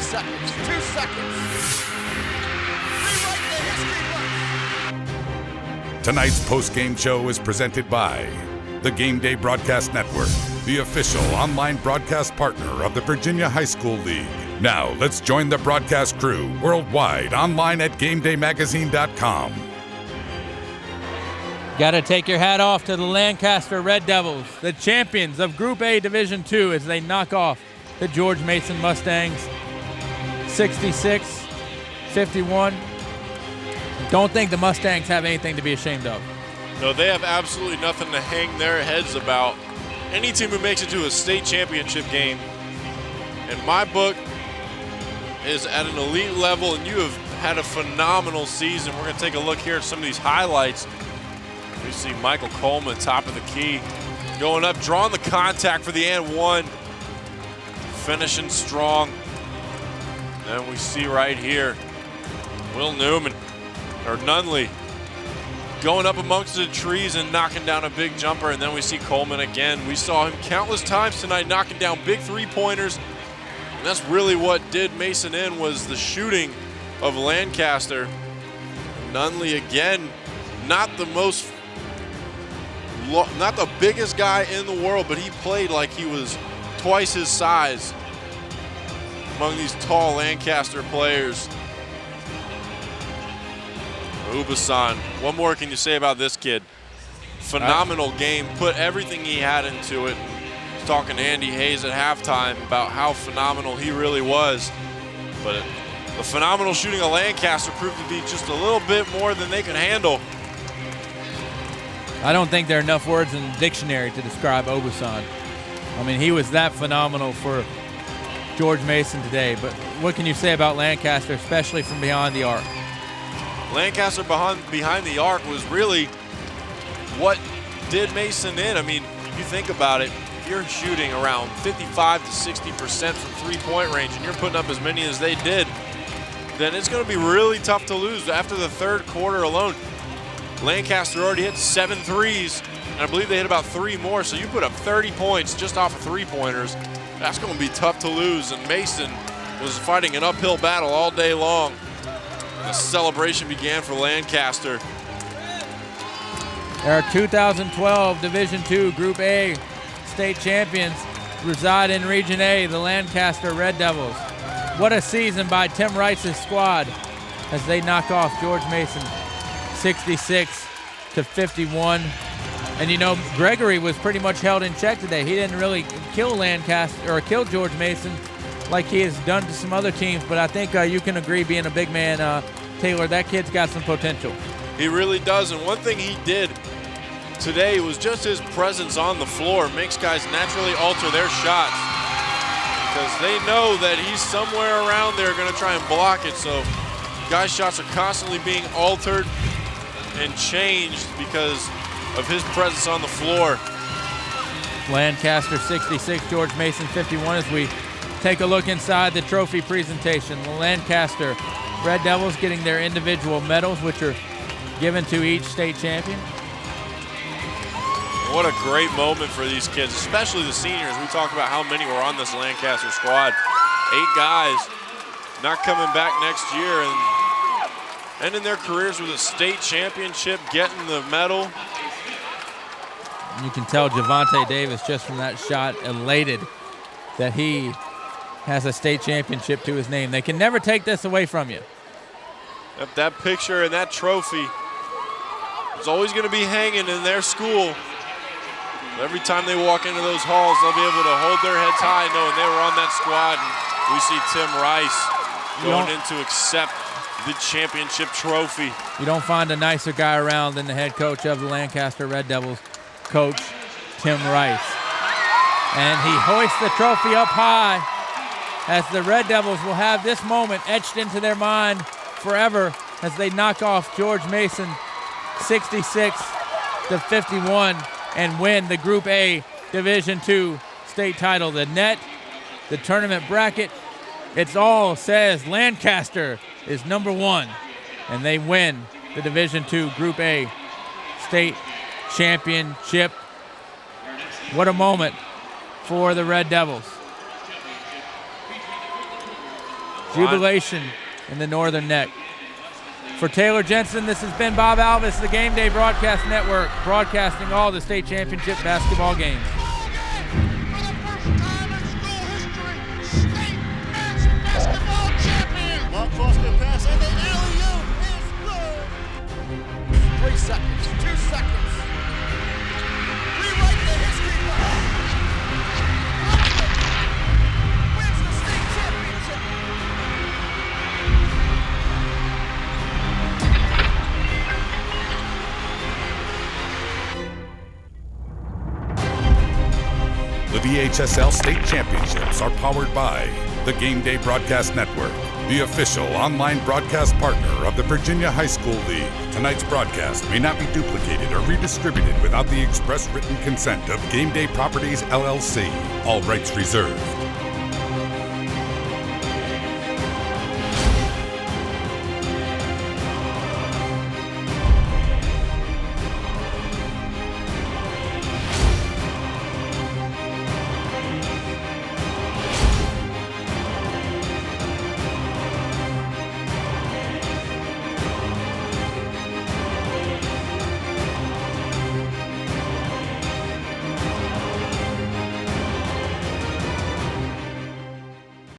seconds, 2 seconds. Rewrite the history books. Tonight's postgame show is presented by the Gameday Broadcast Network, the official online broadcast partner of the Virginia High School League. Now, let's join the broadcast crew worldwide online at GameDayMagazine.com. Got to take your hat off to the Lancaster Red Devils, the champions of Group A Division II, as they knock off the George Mason Mustangs 66-51. Don't think the Mustangs have anything to be ashamed of. No, they have absolutely nothing to hang their heads about. Any team who makes it to a state championship game, in my book, is at an elite level, and you have had a phenomenal season. We're going to take a look here at some of these highlights. We see Michael Coleman, top of the key, going up, drawing the contact for the and one, finishing strong. Then we see right here, Will Newman, or Nunley, going up amongst the trees and knocking down a big jumper, and then we see Coleman again. We saw him countless times tonight knocking down big three-pointers, and that's really what did Mason in, was the shooting of Lancaster. Nunley again, not the biggest guy in the world, but he played like he was twice his size among these tall Lancaster players. Ubasan, what more can you say about this kid? Phenomenal game, put everything he had into it. I was talking to Andy Hayes at halftime about how phenomenal he really was. But the phenomenal shooting of Lancaster proved to be just a little bit more than they could handle. I don't think there are enough words in the dictionary to describe Obasan. I mean, he was that phenomenal for George Mason today. But what can you say about Lancaster, especially from behind the arc? Lancaster behind the arc was really what did Mason in. I mean, if you think about it, if you're shooting around 55 to 60% from three-point range and you're putting up as many as they did, then it's going to be really tough to lose. After the third quarter alone, Lancaster already hit 7 threes, and I believe they hit about 3 more, so you put up 30 points just off of three-pointers. That's going to be tough to lose, and Mason was fighting an uphill battle all day long. The celebration began for Lancaster. Our 2012 Division II Group A state champions reside in Region A, the Lancaster Red Devils. What a season by Tim Rice's squad as they knock off George Mason 66-51. And you know, Gregory was pretty much held in check today. He didn't really kill Lancaster or kill George Mason like he has done to some other teams, but I think you can agree, being a big man, Taylor, that kid's got some potential. He really does, and one thing he did today was just his presence on the floor makes guys naturally alter their shots because they know that he's somewhere around there going to try and block it, so guys' shots are constantly being altered and changed because of his presence on the floor. Lancaster 66, George Mason 51 as we take a look inside the trophy presentation. The Lancaster Red Devils getting their individual medals, which are given to each state champion. What a great moment for these kids, especially the seniors. We talked about how many were on this Lancaster squad. 8 guys not coming back next year and ending their careers with a state championship, getting the medal. You can tell Javante Davis just from that shot elated that he has a state championship to his name. They can never take this away from you. That picture and that trophy is always going to be hanging in their school. Every time they walk into those halls, they'll be able to hold their heads high knowing they were on that squad. And we see Tim Rice going in to accept the championship trophy. You don't find a nicer guy around than the head coach of the Lancaster Red Devils, Coach Tim Rice. And he hoists the trophy up high as the Red Devils will have this moment etched into their mind forever as they knock off George Mason 66-51 and win the Group A Division II state title. The net, the tournament bracket, it's all says Lancaster is #1, and they win the Division II Group A state championship. What a moment for the Red Devils. jubilation in the northern neck. For Taylor Jensen, this has been Bob Alvis, the Game Day Broadcast Network, broadcasting all the state championship basketball games. Long crossfield pass and the alley-oop is good. 3 seconds, 2 seconds. Rewrite the history book. Wins the state championship. The VHSL State Championships are powered by the Game Day Broadcast Network, the official online broadcast partner of the Virginia High School League. Tonight's broadcast may not be duplicated or redistributed without the express written consent of Game Day Properties, LLC. All rights reserved.